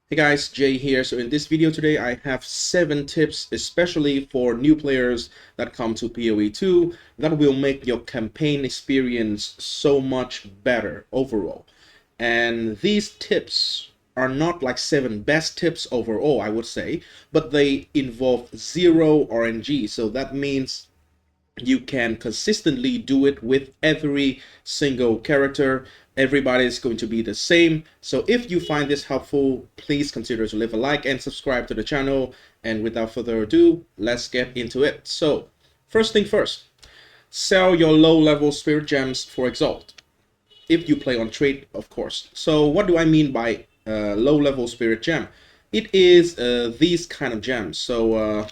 Hey guys, Jay here. So in this video today, I have 7 tips, especially for new players that come to POE2, that will make your campaign experience so much better overall. And these tips are not like 7 best tips overall, I would say, but they involve 0 RNG. So that means you can consistently do it with every single character. Everybody is going to be the same. So if you find this helpful, please consider to leave a like and subscribe to the channel. And without further ado, let's get into it. So first thing first, sell your low level spirit gems for Exalt, if you play on trade, of course. So what do I mean by low level spirit gem? It is these kind of gems. So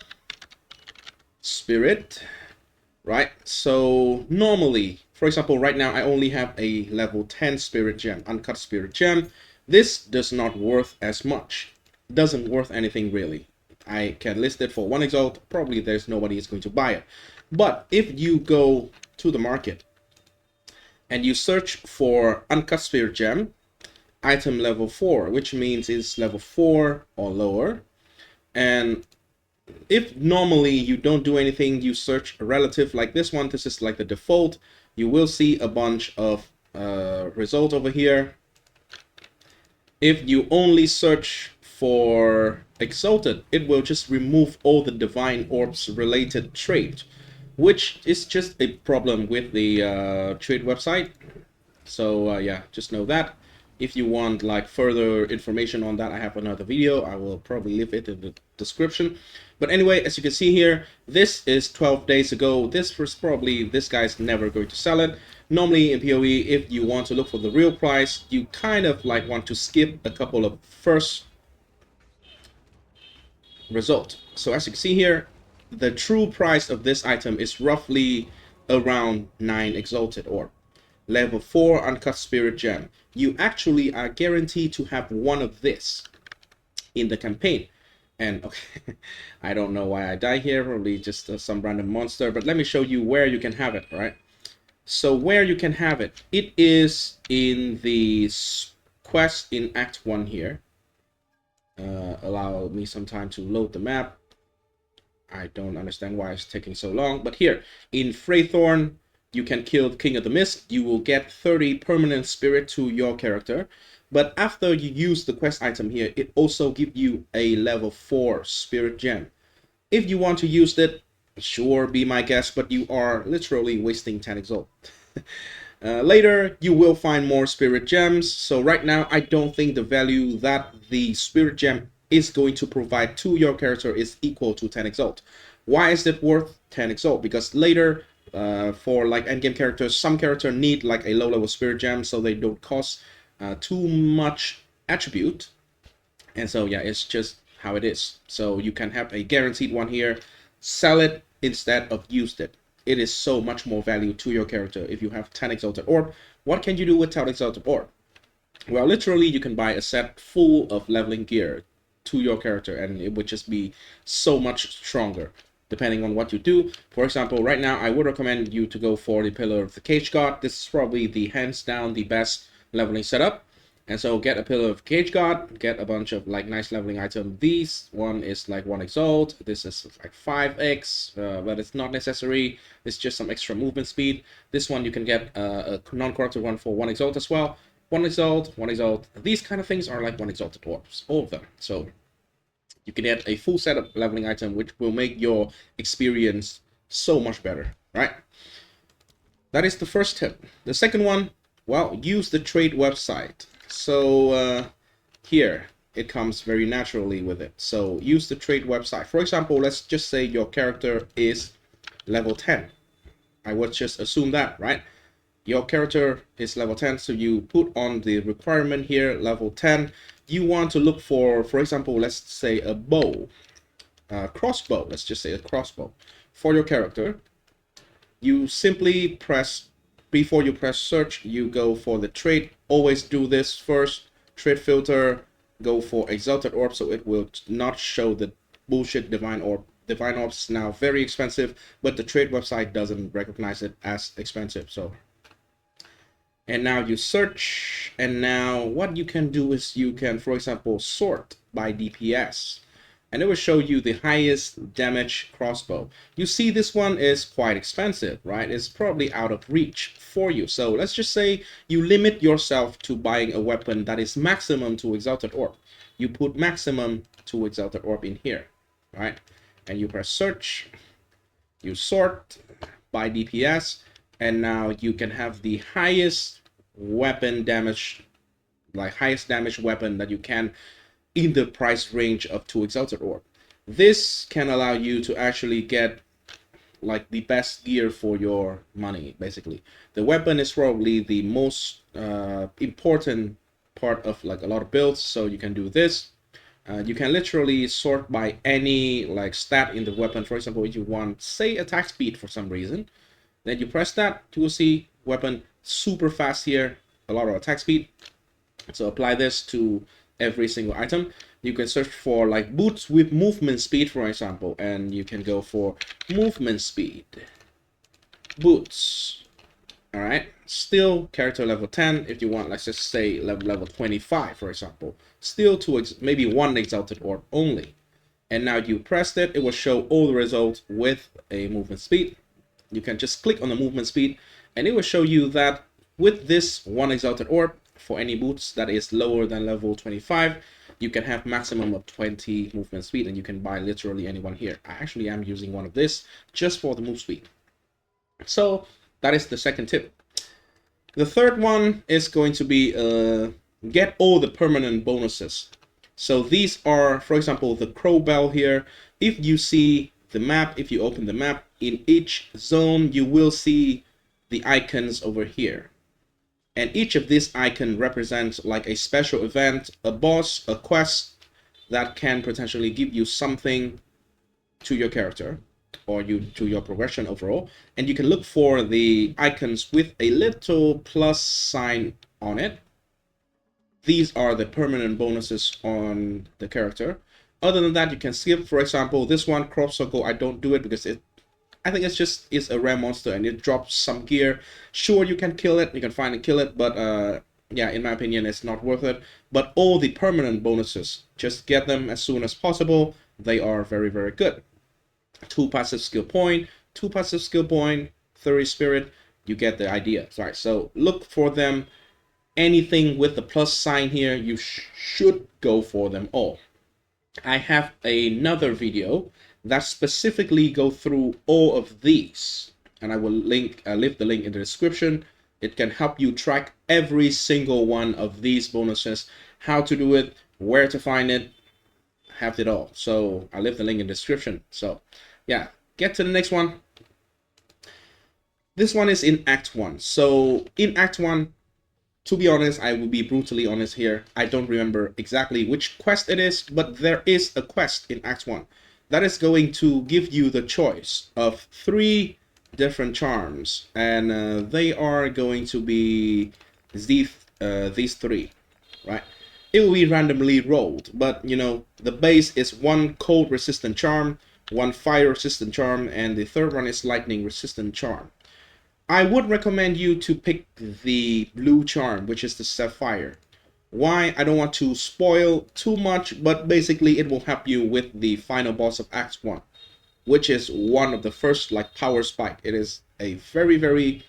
spirit, right? So normally, for example, right now I only have a level 10 spirit gem, uncut spirit gem. This does not worth as much. It doesn't worth anything really. I can list it for 1 exalt, probably there's nobody is going to buy it. But if you go to the market and you search for uncut spirit gem, item level 4, which means it's level 4 or lower, and if normally you don't do anything, you search a relative like this one, this is like the default, you will see a bunch of results over here. If you only search for exalted, it will just remove all the divine orbs related trait, which is just a problem with the trade website. So yeah, just know that. If you want like further information on that, I have another video. I will probably leave it in the description. But anyway, as you can see here, this is 12 days ago. This was probably, this guy's never going to sell it. Normally in PoE, if you want to look for the real price, you kind of like want to skip a couple of first result. So as you can see here, the true price of this item is roughly around 9 exalted orb. Level 4 uncut spirit gem. You actually are guaranteed to have one of this in the campaign. And okay, I don't know why I die here, probably just some random monster, but let me show you where you can have it, right? So where you can have it, it is in the quest in Act 1 here. Allow me some time to load the map. I don't understand why it's taking so long, but here in Freythorn, you can kill the King of the Mist. You will get 30 permanent spirit to your character. But after you use the quest item here, it also gives you a level 4 spirit gem. If you want to use it, sure, be my guest, but you are literally wasting 10 exalt. Later, you will find more spirit gems. So right now, I don't think the value that the spirit gem is going to provide to your character is equal to 10 exalt. Why is it worth 10 exalt? Because later, for like endgame characters, some characters need like a low level spirit gem so they don't cost too much attribute. And so yeah, it's just how it is. So you can have a guaranteed one here, sell it instead of used it. It is so much more value to your character if you have 10 exalted orb. What can you do with 10 exalted orb? Well, literally you can buy a set full of leveling gear to your character and it would just be so much stronger depending on what you do. For example, right now I would recommend you to go for the Pillar of the Cage God. This is probably the hands down the best leveling setup. And so get a Pillar of Cage God, get a bunch of like nice leveling items. This one is like 1 exalt, this is like 5x, but it's not necessary. It's just some extra movement speed. This one you can get a non-corrupted one for 1 exalt as well. 1 exalt, 1 exalt. These kind of things are like 1 exalted orbs, all of them. So you can get a full set of leveling item, which will make your experience so much better, right? That is the first tip. The second one, well, use the trade website. So here, it comes very naturally with it. So use the trade website. For example, let's just say your character is level 10. I would just assume that, right? Your character is level 10, so you put on the requirement here, level 10. You want to look for example, let's say a bow, a crossbow, let's just say a crossbow. For your character, you simply press, before you press search, you go for the trade. Always do this first, trade filter, go for exalted orb, so it will not show the bullshit divine orb. Divine orbs now very expensive, but the trade website doesn't recognize it as expensive, so And now you search, and now what you can do is you can, for example, sort by DPS, and it will show you the highest damage crossbow. You see this one is quite expensive, right? It's probably out of reach for you. So let's just say you limit yourself to buying a weapon that is maximum to Exalted Orb. You put maximum to Exalted Orb in here, right? And you press search, you sort by DPS, and now you can have the highest weapon damage, like highest damage weapon that you can in the price range of 2 Exalted Orb. This can allow you to actually get like the best gear for your money, basically. The weapon is probably the most important part of like a lot of builds, so you can do this. You can literally sort by any like stat in the weapon. For example, if you want, say, attack speed for some reason, then you press that, you will see weapon super fast here, a lot of attack speed. So apply this to every single item. You can search for like boots with movement speed, for example, and you can go for movement speed boots. All right, still character level 10. If you want, let's just say level 25, for example, still maybe 1 Exalted Orb only. And now you pressed it, it will show all the results with a movement speed. You can just click on the movement speed, and it will show you that with this 1 Exalted Orb, for any boots that is lower than level 25, you can have maximum of 20 movement speed, and you can buy literally anyone here. I actually am using one of this just for the move speed. So that is the second tip. The third one is going to be get all the permanent bonuses. So these are, for example, the crow bell here. If you see the map, if you open the map, in each zone you will see the icons over here. And each of these icons represents like a special event, a boss, a quest that can potentially give you something to your character or to your progression overall. And you can look for the icons with a little plus sign on it. These are the permanent bonuses on the character. Other than that, you can skip. For example, this one, crop circle, I don't do it because I think it's a rare monster and it drops some gear. Sure, you can kill it, you can find and kill it, but yeah, in my opinion, it's not worth it. But all the permanent bonuses, just get them as soon as possible. They are very, very good. 2 passive skill point, 2 passive skill point, 30 spirit, you get the idea. Right, so look for them. Anything with the plus sign here, you should go for them all. I have another video that specifically go through all of these, and I will leave the link in the description. It can help you track every single one of these bonuses, how to do it, where to find it, have it all. So I'll leave the link in the description. So yeah, get to the next one. This one is in Act 1. So in Act 1, to be honest, I will be brutally honest here, I don't remember exactly which quest it is, but there is a quest in Act 1 that is going to give you the choice of 3 different charms, and they are going to be these 3, right? It will be randomly rolled, but you know, the base is 1 cold resistant charm, 1 fire resistant charm, and the third one is lightning resistant charm. I would recommend you to pick the blue charm, which is the sapphire. Why? I don't want to spoil too much, but basically it will help you with the final boss of Act 1, which is one of the first like power spike. It is a very, very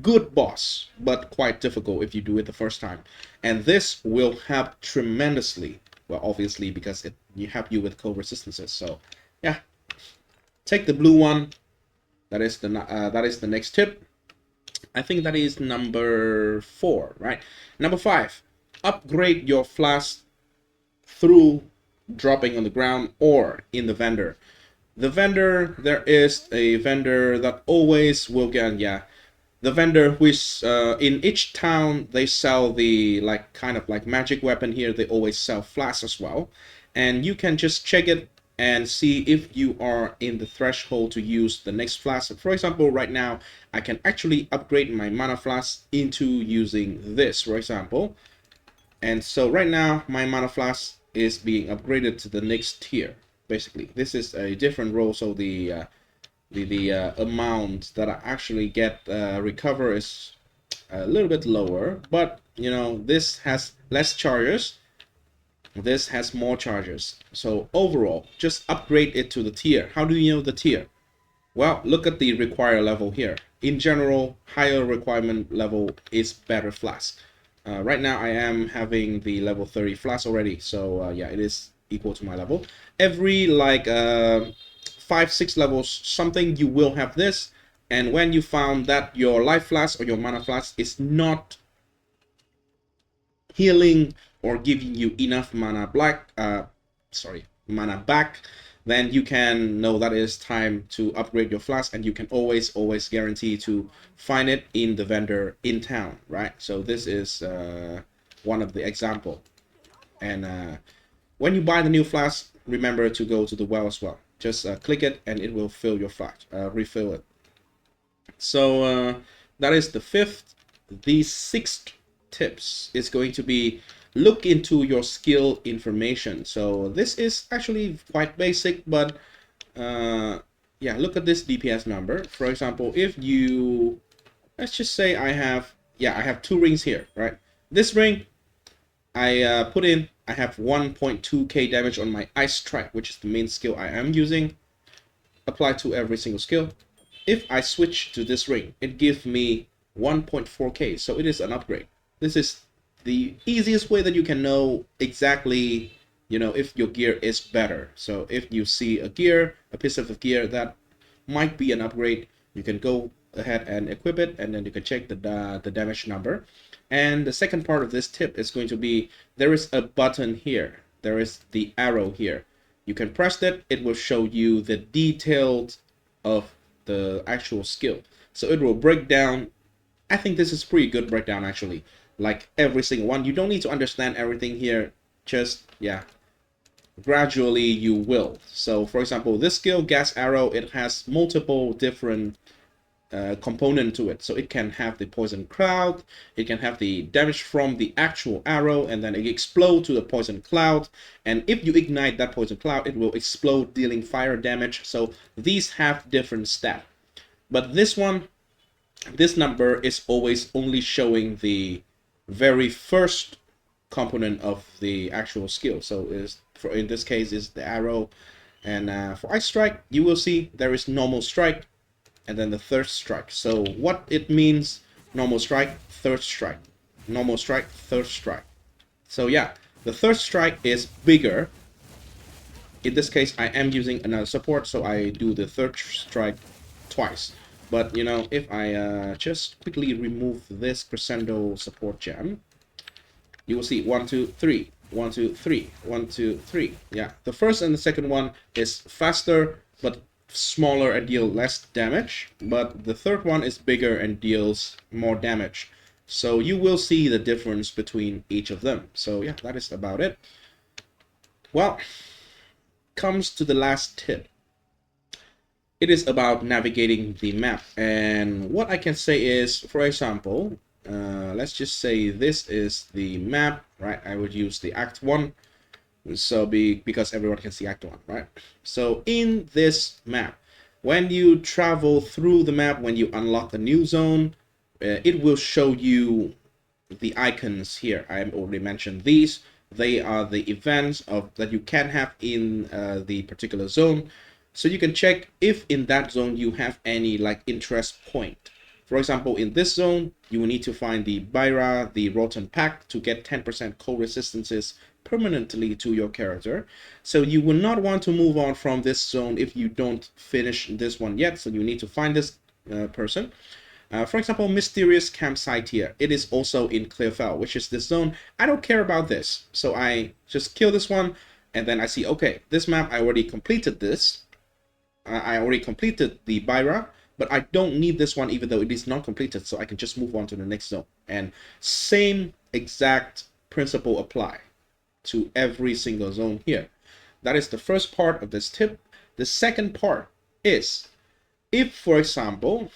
good boss, but quite difficult if you do it the first time. And this will help tremendously. Well, obviously, because you help you with cold resistances. So yeah, take the blue one. That is the next tip. I think that is number 4, right? Number 5, upgrade your flask through dropping on the ground or in the vendor. The vendor, there is a vendor that always will get, yeah, the vendor which in each town they sell the like kind of like magic weapon here. They always sell flasks as well, and you can just check it and see if you are in the threshold to use the next flask. For example, right now I can actually upgrade my mana flask into using this, for example. And so right now my mana flask is being upgraded to the next tier. Basically, this is a different role, so the amount that I actually get recover is a little bit lower, but you know, this has less charges, this has more charges. So overall, just upgrade it to the tier. How do you know the tier? Well, look at the require level here. In general, higher requirement level is better flask. Right now I am having the level 30 flask already, so yeah, it is equal to my level. Every like 5-6 levels something, you will have this, and when you found that your life flask or your mana flask is not healing or giving you enough mana mana back, then you can know that it is time to upgrade your flask, and you can always guarantee to find it in the vendor in town, right? So this is one of the example. And when you buy the new flask, remember to go to the well as well. Just click it and it will fill your flask, refill it. So that is the fifth. The sixth tips is going to be look into your skill information. So this is actually quite basic, but yeah, look at this DPS number. For example, if you, let's just say I have 2 rings here, right? This ring I put in, I have 1.2k damage on my ice strike, which is the main skill I am using. Apply to every single skill. If I switch to this ring, it gives me 1.4k, so it is an upgrade. This is the easiest way that you can know exactly, you know, if your gear is better. So if you see a piece of gear that might be an upgrade, you can go ahead and equip it, and then you can check the damage number. And the second part of this tip is going to be, there is a button here, there is the arrow here. You can press that, it will show you the detailed of the actual skill. So it will break down. I think this is pretty good breakdown actually, like every single one. You don't need to understand everything here, just yeah, gradually you will. So for example, this skill, gas arrow, it has multiple different component to it. So it can have the poison cloud, it can have the damage from the actual arrow, and then it explode to the poison cloud, and if you ignite that poison cloud, it will explode, dealing fire damage. So these have different stats, but this number is always only showing the very first component of the actual skill. So in this case is the arrow, and for ice strike, you will see there is normal strike and then the third strike. So what it means: normal strike, third strike, normal strike, third strike. So yeah, the third strike is bigger. In this case, I am using another support, so I do the third strike twice. But you know, if I just quickly remove this crescendo support gem, you will see 1, 2, 3, 1, 2, 3, 1, 2, 3. Yeah, the first and the second one is faster but smaller and deal less damage, but the third one is bigger and deals more damage. So you will see the difference between each of them. So yeah, that is about it. Well, comes to the last tip. It is about navigating the map, and what I can say is, for example, let's just say this is the map, right? I would use the Act 1. So because everyone can see Act 1, right? So in this map, when you travel through the map, when you unlock a new zone, it will show you the icons here. I already mentioned these. They are the events that you can have in the particular zone. So you can check if in that zone you have any like interest point. For example, in this zone, you will need to find the Byra, the Rotten Pack, to get 10% cold resistances permanently to your character. So you will not want to move on from this zone if you don't finish this one yet. So you need to find this person. For example, Mysterious Campsite here. It is also in Clearfell, which is this zone. I don't care about this. So I just kill this one, and then I see, okay, this map, I already completed this. I already completed the Byra, but I don't need this one even though it is not completed, so I can just move on to the next zone. And same exact principle apply to every single zone here. That is the first part of this tip. The second part is, if for example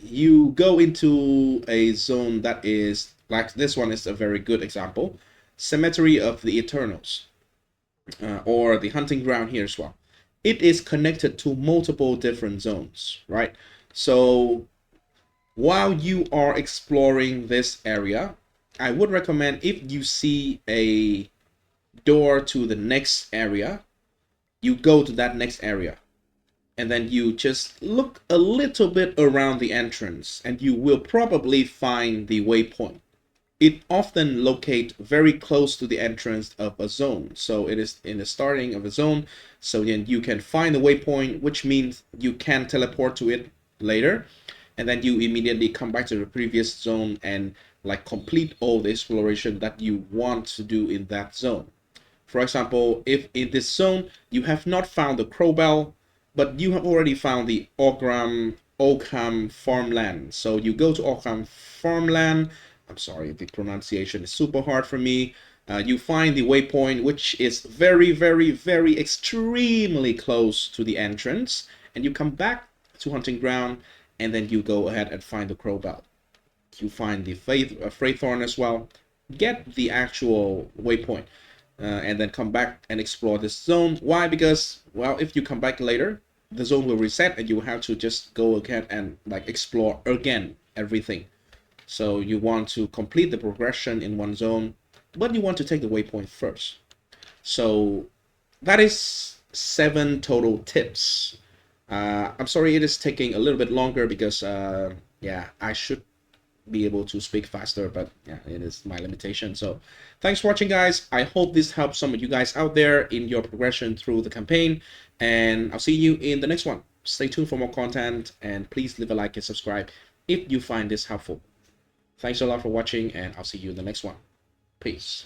you go into a zone that is like this one is a very good example, Cemetery of the Eternals, or the hunting ground here as well. It is connected to multiple different zones, right? So While you are exploring this area, I would recommend, if you see a door to the next area, you go to that next area. And then you just look a little bit around the entrance, and you will probably find the waypoint. It often locates very close to the entrance of a zone. So it is in the starting of a zone. So then you can find the waypoint, which means you can teleport to it later. And then you immediately come back to the previous zone and like complete all the exploration that you want to do in that zone. For example, if in this zone you have not found the Crowbell, but you have already found the Oakham farmland. So you go to Oakham farmland. I'm sorry, the pronunciation is super hard for me. You find the waypoint, which is very, very, very extremely close to the entrance. And you come back to hunting ground, and then you go ahead and find the Crowbell. You find the Fraythorn as well. Get the actual waypoint. And then come back and explore this zone. Why? Because, well, if you come back later, the zone will reset and you will have to just go again and like explore again everything. So you want to complete the progression in one zone, but you want to take the waypoint first. So that is 7 total tips. I'm sorry it is taking a little bit longer because yeah, I should be able to speak faster, but yeah, it is my limitation. So thanks for watching, guys. I hope this helps some of you guys out there in your progression through the campaign, and I'll see you in the next one. Stay tuned for more content, and please leave a like and subscribe if you find this helpful. Thanks a lot for watching, and I'll see you in the next one. Peace.